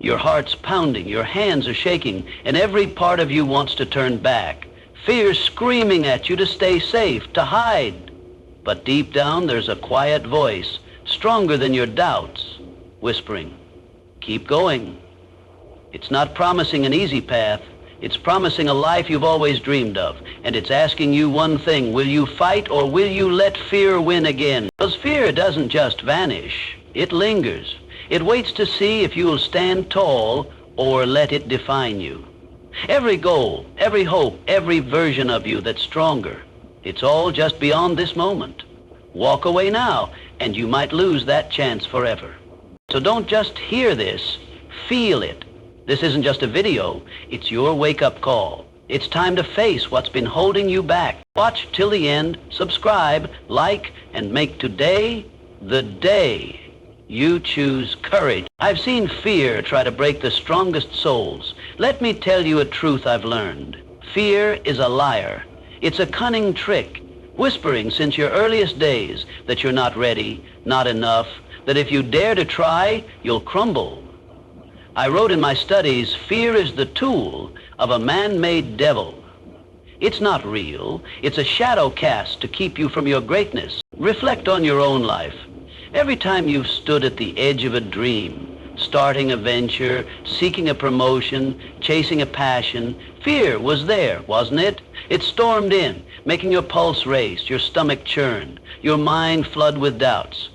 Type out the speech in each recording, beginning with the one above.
Your heart's pounding, your hands are shaking, and every part of you wants to turn back. Fear's screaming at you to stay safe, to hide. But deep down there's a quiet voice, stronger than your doubts, whispering, keep going. It's not promising an easy path. It's promising a life you've always dreamed of. And it's asking you one thing, will you fight or will you let fear win again? Because fear doesn't just vanish, it lingers. It waits to see if you'll stand tall or let it define you. Every goal, every hope, every version of you that's stronger, it's all just beyond this moment. Walk away now, and you might lose that chance forever. So don't just hear this, feel it. This isn't just a video, it's your wake-up call. It's time to face what's been holding you back. Watch till the end, subscribe, like, and make today the day you choose courage. I've seen fear try to break the strongest souls. Let me tell you a truth I've learned. Fear is a liar. It's a cunning trick, whispering since your earliest days that you're not ready, not enough, that if you dare to try, you'll crumble. I wrote in my studies, fear is the tool of a man-made devil. It's not real. It's a shadow cast to keep you from your greatness. Reflect on your own life. Every time you've stood at the edge of a dream, starting a venture, seeking a promotion, chasing a passion, fear was there, wasn't it? It stormed in, making your pulse race, your stomach churn, your mind flood with doubts.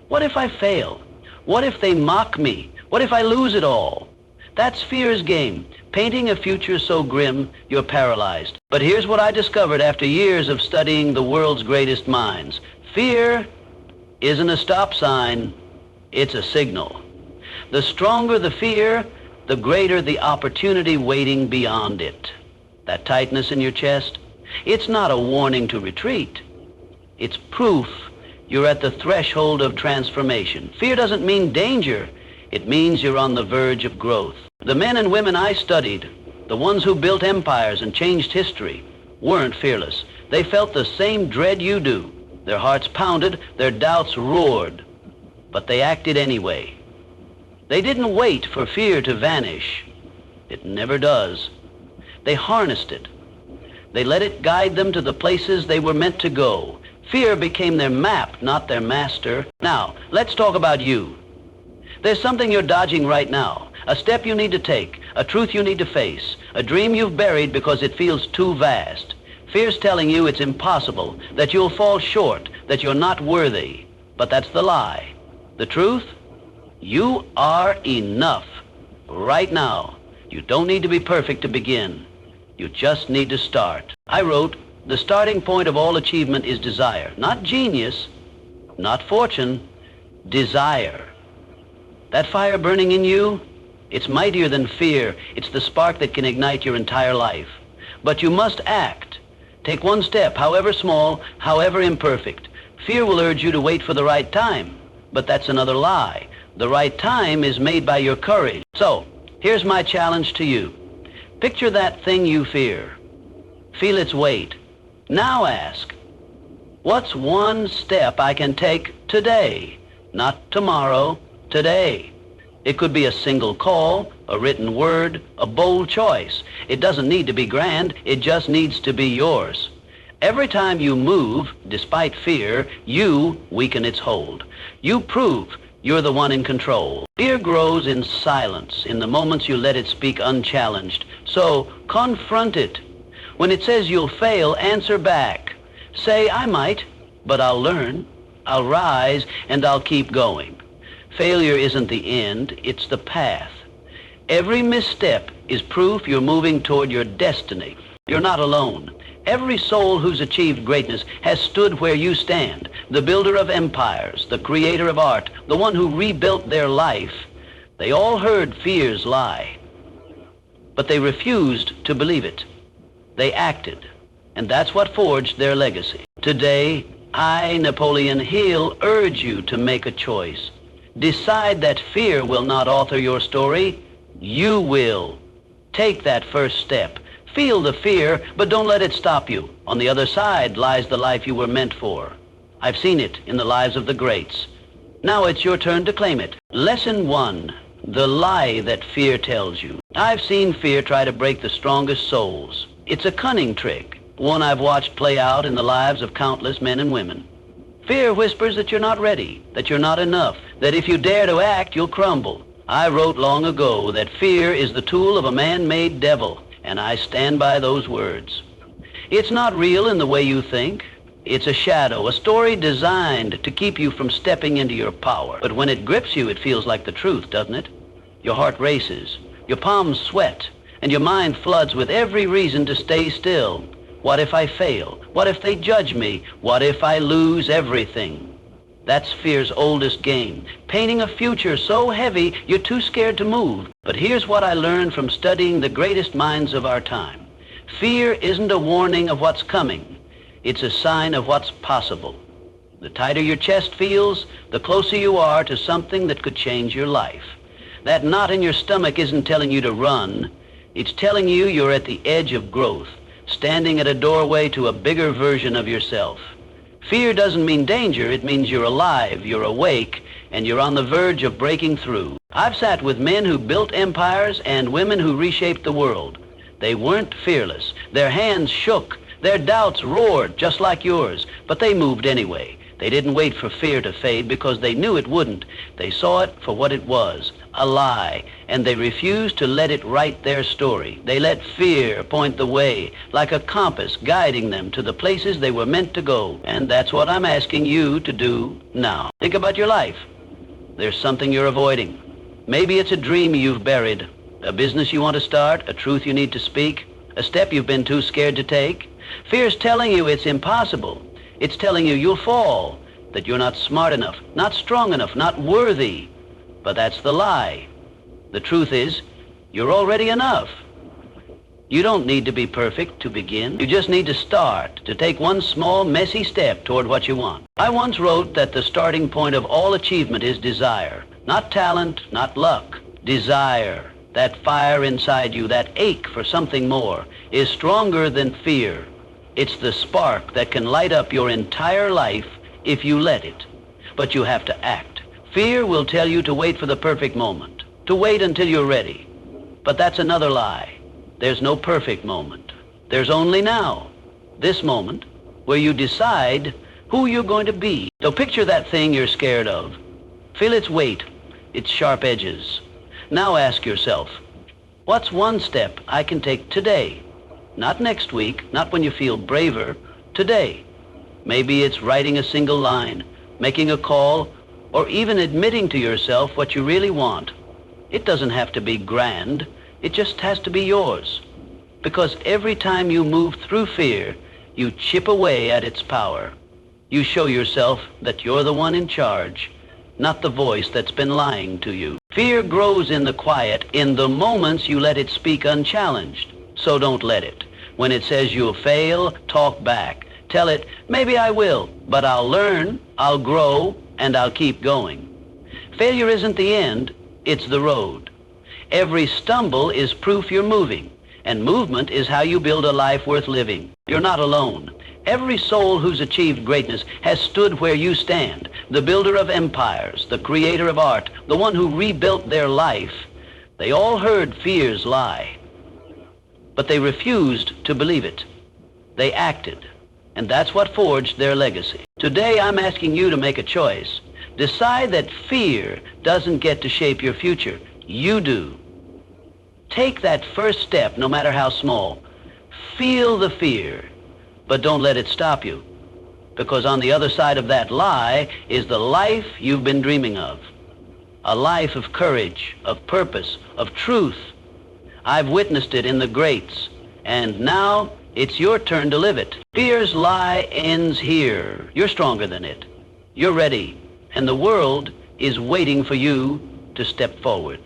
What if I fail? What if they mock me? What if I lose it all? That's fear's game, painting a future so grim you're paralyzed. But here's what I discovered after years of studying the world's greatest minds. Fear isn't a stop sign, it's a signal. The stronger the fear, the greater the opportunity waiting beyond it. That tightness in your chest, it's not a warning to retreat. It's proof you're at the threshold of transformation. Fear doesn't mean danger. It means you're on the verge of growth. The men and women I studied, the ones who built empires and changed history, weren't fearless. They felt the same dread you do. Their hearts pounded, their doubts roared, but they acted anyway. They didn't wait for fear to vanish. It never does. They harnessed it. They let it guide them to the places they were meant to go. Fear became their map, not their master. Now, let's talk about you. There's something you're dodging right now, a step you need to take, a truth you need to face, a dream you've buried because it feels too vast. Fear's telling you it's impossible, that you'll fall short, that you're not worthy. But that's the lie. The truth? You are enough. Right now. You don't need to be perfect to begin. You just need to start. I wrote, the starting point of all achievement is desire. Not genius, not fortune, desire. That fire burning in you, it's mightier than fear. It's the spark that can ignite your entire life. But you must act. Take one step, however small, however imperfect. Fear will urge you to wait for the right time, but that's another lie. The right time is made by your courage. So, here's my challenge to you. Picture that thing you fear. Feel its weight. Now ask, what's one step I can take today? Not tomorrow, today. It could be a single call, a written word, a bold choice. It doesn't need to be grand, it just needs to be yours. Every time you move, despite fear, you weaken its hold. You prove you're the one in control. Fear grows in silence, in the moments you let it speak unchallenged. So confront it. When it says you'll fail, answer back. Say, I might, but I'll learn, I'll rise, and I'll keep going. Failure isn't the end, it's the path. Every misstep is proof you're moving toward your destiny. You're not alone. Every soul who's achieved greatness has stood where you stand. The builder of empires, the creator of art, the one who rebuilt their life. They all heard fear's lie, but they refused to believe it. They acted, and that's what forged their legacy. Today, I, Napoleon Hill, urge you to make a choice. Decide that fear will not author your story. You will. Take that first step. Feel the fear, but don't let it stop you. On the other side lies the life you were meant for. I've seen it in the lives of the greats. Now it's your turn to claim it. Lesson 1. The lie that fear tells you. I've seen fear try to break the strongest souls. It's a cunning trick, one I've watched play out in the lives of countless men and women. Fear whispers that you're not ready, that you're not enough, that if you dare to act, you'll crumble. I wrote long ago that fear is the tool of a man-made devil, and I stand by those words. It's not real in the way you think. It's a shadow, a story designed to keep you from stepping into your power. But when it grips you, it feels like the truth, doesn't it? Your heart races, your palms sweat, and your mind floods with every reason to stay still. What if I fail? What if they judge me? What if I lose everything? That's fear's oldest game, painting a future so heavy you're too scared to move. But here's what I learned from studying the greatest minds of our time. Fear isn't a warning of what's coming. It's a sign of what's possible. The tighter your chest feels, the closer you are to something that could change your life. That knot in your stomach isn't telling you to run. It's telling you you're at the edge of growth, standing at a doorway to a bigger version of yourself. Fear doesn't mean danger. It means you're alive, you're awake, and you're on the verge of breaking through. I've sat with men who built empires and women who reshaped the world. They weren't fearless. Their hands shook. Their doubts roared just like yours, but they moved anyway. They didn't wait for fear to fade because they knew it wouldn't. They saw it for what it was, a lie, and they refused to let it write their story. They let fear point the way, like a compass guiding them to the places they were meant to go. And that's what I'm asking you to do now. Think about your life. There's something you're avoiding. Maybe it's a dream you've buried, a business you want to start, a truth you need to speak, a step you've been too scared to take. Fear's telling you it's impossible. It's telling you you'll fall, that you're not smart enough, not strong enough, not worthy. But that's the lie. The truth is, you're already enough. You don't need to be perfect to begin. You just need to start, to take one small, messy step toward what you want. I once wrote that the starting point of all achievement is desire. Not talent, not luck. Desire. That fire inside you, that ache for something more, is stronger than fear. It's the spark that can light up your entire life if you let it. But you have to act. Fear will tell you to wait for the perfect moment, to wait until you're ready. But that's another lie. There's no perfect moment. There's only now, this moment, where you decide who you're going to be. So picture that thing you're scared of. Feel its weight, its sharp edges. Now ask yourself, what's one step I can take today? Not next week, not when you feel braver, today. Maybe it's writing a single line, making a call, or even admitting to yourself what you really want. It doesn't have to be grand. It just has to be yours. Because every time you move through fear, you chip away at its power. You show yourself that you're the one in charge, not the voice that's been lying to you. Fear grows in the quiet, in the moments you let it speak unchallenged. So don't let it. When it says you'll fail, talk back. Tell it, maybe I will, but I'll learn, I'll grow, and I'll keep going. Failure isn't the end, it's the road. Every stumble is proof you're moving, and movement is how you build a life worth living. You're not alone. Every soul who's achieved greatness has stood where you stand. The builder of empires, the creator of art, the one who rebuilt their life. They all heard fear's lie, but they refused to believe it. They acted, and that's what forged their legacy. Today, I'm asking you to make a choice. Decide that fear doesn't get to shape your future. You do. Take that first step, no matter how small. Feel the fear, but don't let it stop you. Because on the other side of that lie is the life you've been dreaming of. A life of courage, of purpose, of truth. I've witnessed it in the greats, and now it's your turn to live it. Fear's lie ends here. You're stronger than it. You're ready, and the world is waiting for you to step forward.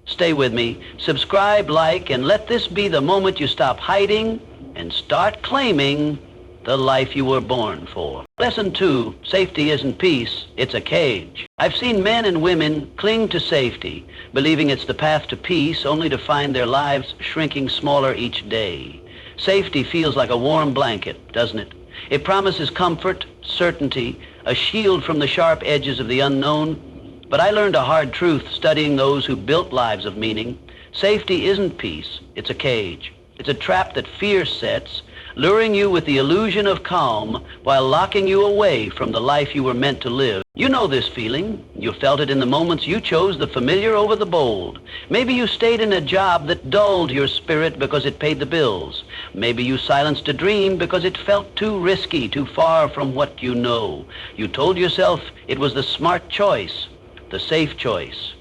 Stay with me, subscribe, like, and let this be the moment you stop hiding and start claiming the life you were born for. Lesson 2, safety isn't peace, it's a cage. I've seen men and women cling to safety, believing it's the path to peace, only to find their lives shrinking smaller each day. Safety feels like a warm blanket, doesn't it? It promises comfort, certainty, a shield from the sharp edges of the unknown. But I learned a hard truth studying those who built lives of meaning. Safety isn't peace. It's a cage. It's a trap that fear sets, luring you with the illusion of calm while locking you away from the life you were meant to live. You know this feeling. You felt it in the moments you chose the familiar over the bold. Maybe you stayed in a job that dulled your spirit because it paid the bills. Maybe you silenced a dream because it felt too risky, too far from what you know. You told yourself it was the smart choice, the safe choice.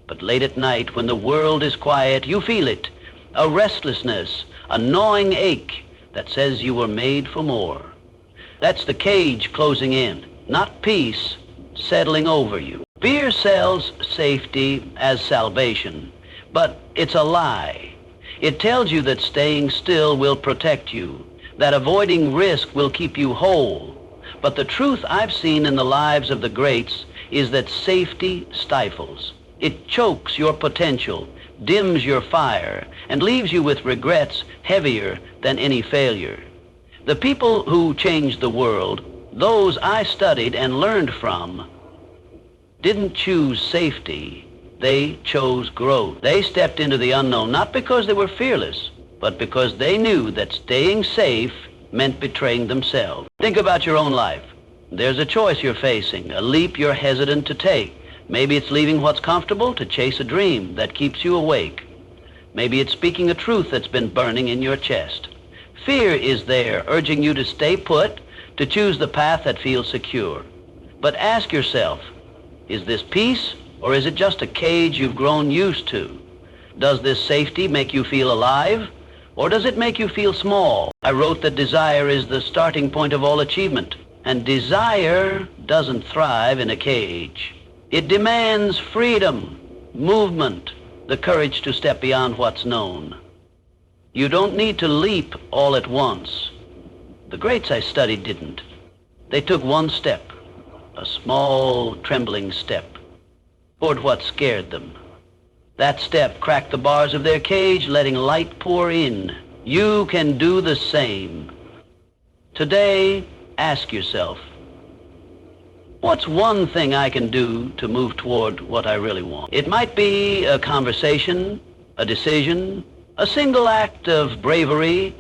But late at night, when the world is quiet, you feel it. A restlessness, a gnawing ache that says you were made for more. That's the cage closing in, not peace settling over you. Fear sells safety as salvation, but it's a lie. It tells you that staying still will protect you, that avoiding risk will keep you whole. But the truth I've seen in the lives of the greats is that safety stifles. It chokes your potential, dims your fire, and leaves you with regrets heavier than any failure. The people who changed the world, those I studied and learned from, didn't choose safety. They chose growth. They stepped into the unknown not because they were fearless, but because they knew that staying safe meant betraying themselves. Think about your own life. There's a choice you're facing, a leap you're hesitant to take. Maybe it's leaving what's comfortable to chase a dream that keeps you awake. Maybe it's speaking a truth that's been burning in your chest. Fear is there, urging you to stay put, to choose the path that feels secure. But ask yourself, is this peace, or is it just a cage you've grown used to? Does this safety make you feel alive, or does it make you feel small? I wrote that desire is the starting point of all achievement, and desire doesn't thrive in a cage. It demands freedom, movement, the courage to step beyond what's known. You don't need to leap all at once. The greats I studied didn't. They took one step, a small, trembling step, toward what scared them. That step cracked the bars of their cage, letting light pour in. You can do the same. Today, ask yourself, what's one thing I can do to move toward what I really want? It might be a conversation, a decision, a single act of bravery.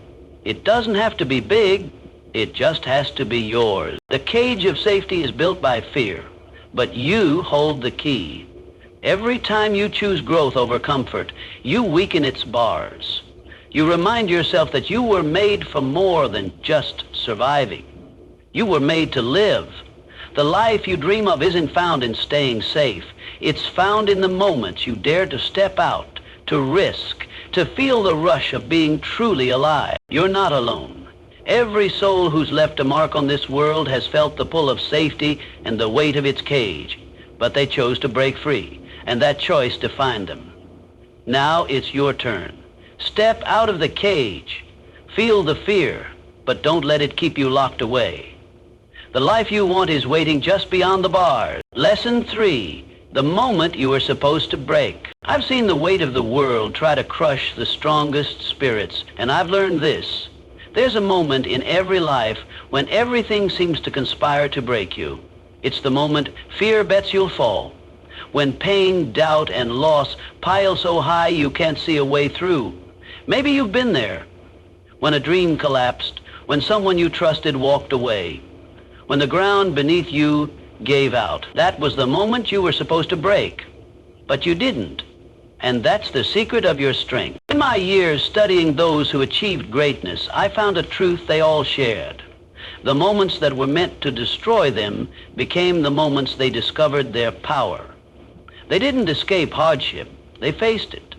It doesn't have to be big. It just has to be yours. The cage of safety is built by fear, but you hold the key. Every time you choose growth over comfort, you weaken its bars. You remind yourself that you were made for more than just surviving. You were made to live. The life you dream of isn't found in staying safe. It's found in the moments you dare to step out, to risk, to feel the rush of being truly alive. You're not alone. Every soul who's left a mark on this world has felt the pull of safety and the weight of its cage, but they chose to break free, and that choice defined them. Now it's your turn. Step out of the cage. Feel the fear, but don't let it keep you locked away. The life you want is waiting just beyond the bars. Lesson 3, the moment you are supposed to break. I've seen the weight of the world try to crush the strongest spirits, and I've learned this. There's a moment in every life when everything seems to conspire to break you. It's the moment fear bets you'll fall. When pain, doubt, and loss pile so high you can't see a way through. Maybe you've been there. When a dream collapsed, when someone you trusted walked away, when the ground beneath you gave out. That was the moment you were supposed to break. But you didn't. And that's the secret of your strength. In my years studying those who achieved greatness, I found a truth they all shared. The moments that were meant to destroy them became the moments they discovered their power. They didn't escape hardship. They faced it.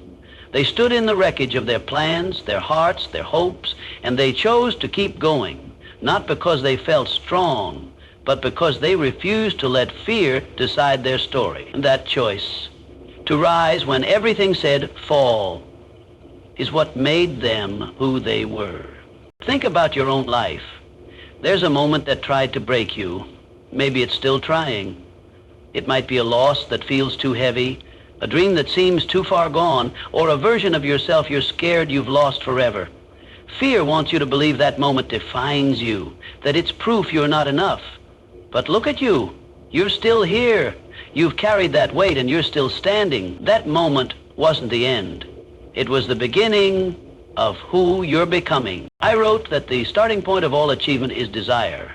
They stood in the wreckage of their plans, their hearts, their hopes, and they chose to keep going, not because they felt strong, but because they refused to let fear decide their story. And that choice, to rise when everything said fall, is what made them who they were. Think about your own life. There's a moment that tried to break you. Maybe it's still trying. It might be a loss that feels too heavy, a dream that seems too far gone, or a version of yourself you're scared you've lost forever. Fear wants you to believe that moment defines you, that it's proof you're not enough. But look at you. You're still here. You've carried that weight and you're still standing. That moment wasn't the end. It was the beginning of who you're becoming. I wrote that the starting point of all achievement is desire.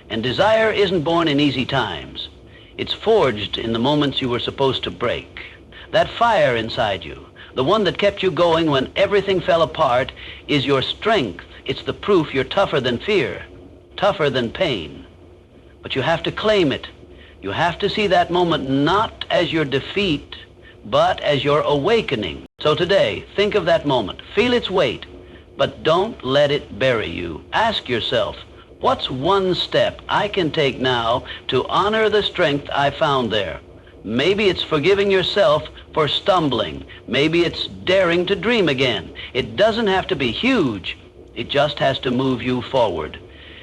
And desire isn't born in easy times. It's forged in the moments you were supposed to break. That fire inside you, the one that kept you going when everything fell apart, is your strength. It's the proof you're tougher than fear, tougher than pain. But you have to claim it. You have to see that moment not as your defeat, but as your awakening. So today, think of that moment. Feel its weight, but don't let it bury you. Ask yourself, what's one step I can take now to honor the strength I found there? Maybe it's forgiving yourself for stumbling. Maybe it's daring to dream again. It doesn't have to be huge. It just has to move you forward.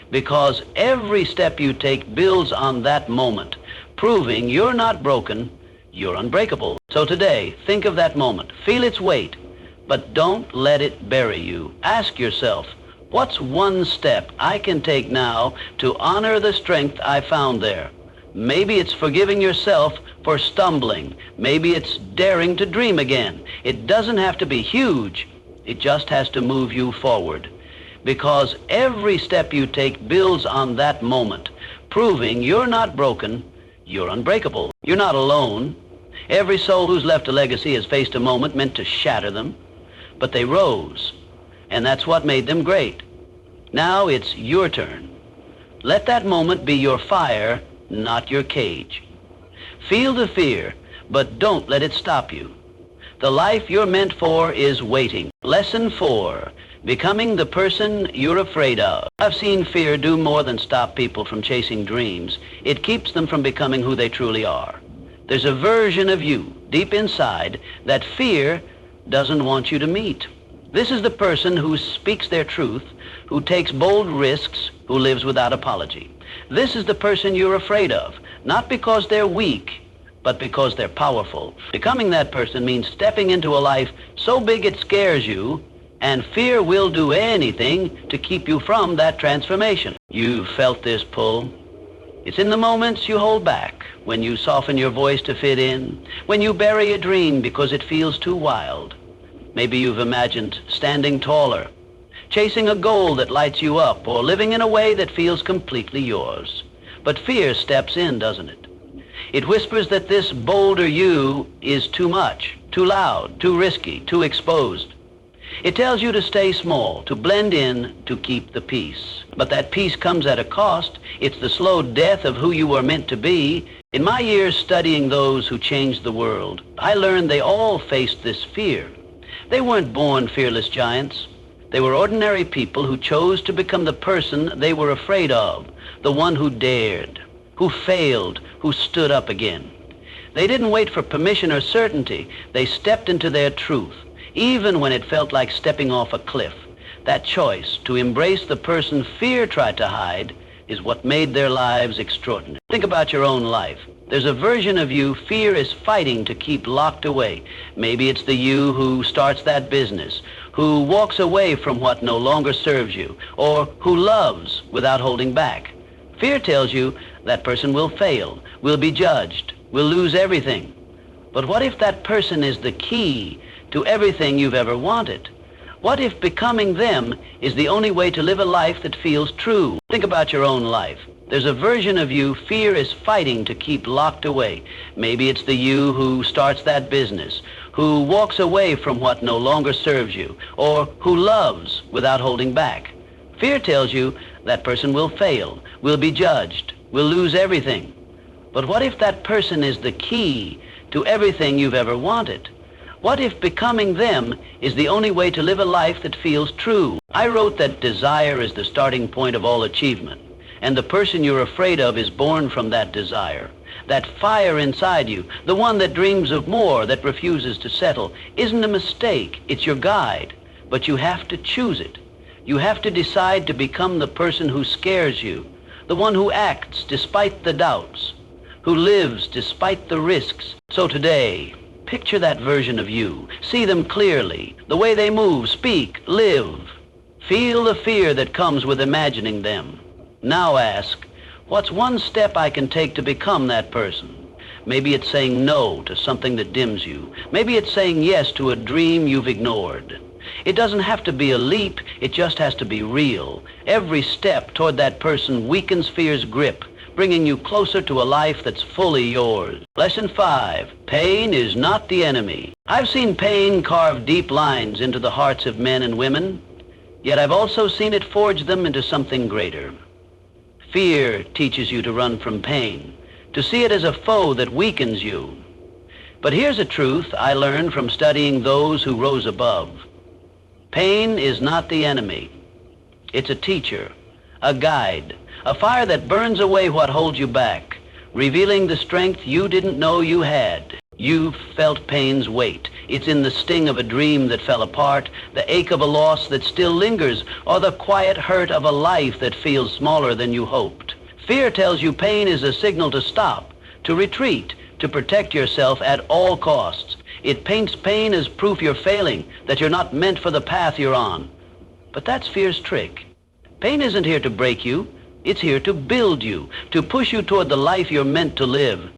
Because every step you take builds on that moment, proving you're not broken, you're unbreakable. So today, think of that moment. Feel its weight, but don't let it bury you. Ask yourself, what's one step I can take now to honor the strength I found there? Maybe it's forgiving yourself for stumbling. Maybe it's daring to dream again. It doesn't have to be huge. It just has to move you forward. Because every step you take builds on that moment, proving you're not broken, you're unbreakable. You're not alone. Every soul who's left a legacy has faced a moment meant to shatter them, but they rose, and that's what made them great. Now it's your turn. Let that moment be your fire, not your cage. Feel the fear, but don't let it stop you. The life you're meant for is waiting. Lesson 4, becoming the person you're afraid of. I've seen fear do more than stop people from chasing dreams. It keeps them from becoming who they truly are. There's a version of you deep inside that fear doesn't want you to meet. This is the person who speaks their truth, who takes bold risks, who lives without apology. This is the person you're afraid of, not because they're weak, but because they're powerful. Becoming that person means stepping into a life so big it scares you, and fear will do anything to keep you from that transformation. You've felt this pull. It's in the moments you hold back, when you soften your voice to fit in, when you bury a dream because it feels too wild. Maybe you've imagined standing taller, chasing a goal that lights you up, or living in a way that feels completely yours. But fear steps in, doesn't it? It whispers that this bolder you is too much, too loud, too risky, too exposed. It tells you to stay small, to blend in, to keep the peace. But that peace comes at a cost. It's the slow death of who you were meant to be. In my years studying those who changed the world, I learned they all faced this fear. They weren't born fearless giants. They were ordinary people who chose to become the person they were afraid of, the one who dared, who failed, who stood up again. They didn't wait for permission or certainty. They stepped into their truth, even when it felt like stepping off a cliff. That choice to embrace the person fear tried to hide is what made their lives extraordinary. Think about your own life. There's a version of you fear is fighting to keep locked away. Maybe it's the you who starts that business, who walks away from what no longer serves you, or who loves without holding back. Fear tells you that person will fail, will be judged, will lose everything. But what if that person is the key to everything you've ever wanted? What if becoming them is the only way to live a life that feels true? Think about your own life. There's a version of you fear is fighting to keep locked away. Maybe it's the you who starts that business, who walks away from what no longer serves you, or who loves without holding back. Fear tells you that person will fail, will be judged, will lose everything. But what if that person is the key to everything you've ever wanted? What if becoming them is the only way to live a life that feels true? I wrote that desire is the starting point of all achievement, and the person you're afraid of is born from that desire. That fire inside you, the one that dreams of more, that refuses to settle, isn't a mistake. It's your guide, but you have to choose it. You have to decide to become the person who scares you, the one who acts despite the doubts, who lives despite the risks. So today, picture that version of you. See them clearly, the way they move, speak, live. Feel the fear that comes with imagining them. Now ask, what's one step I can take to become that person? Maybe it's saying no to something that dims you. Maybe it's saying yes to a dream you've ignored. It doesn't have to be a leap, it just has to be real. Every step toward that person weakens fear's grip, bringing you closer to a life that's fully yours. Lesson 5, pain is not the enemy. I've seen pain carve deep lines into the hearts of men and women, yet I've also seen it forge them into something greater. Fear teaches you to run from pain, to see it as a foe that weakens you. But here's a truth I learned from studying those who rose above. Pain is not the enemy. It's a teacher, a guide, a fire that burns away what holds you back, revealing the strength you didn't know you had. You've felt pain's weight. It's in the sting of a dream that fell apart, the ache of a loss that still lingers, or the quiet hurt of a life that feels smaller than you hoped. Fear tells you pain is a signal to stop, to retreat, to protect yourself at all costs. It paints pain as proof you're failing, that you're not meant for the path you're on. But that's fear's trick. Pain isn't here to break you. It's here to build you, to push you toward the life you're meant to live.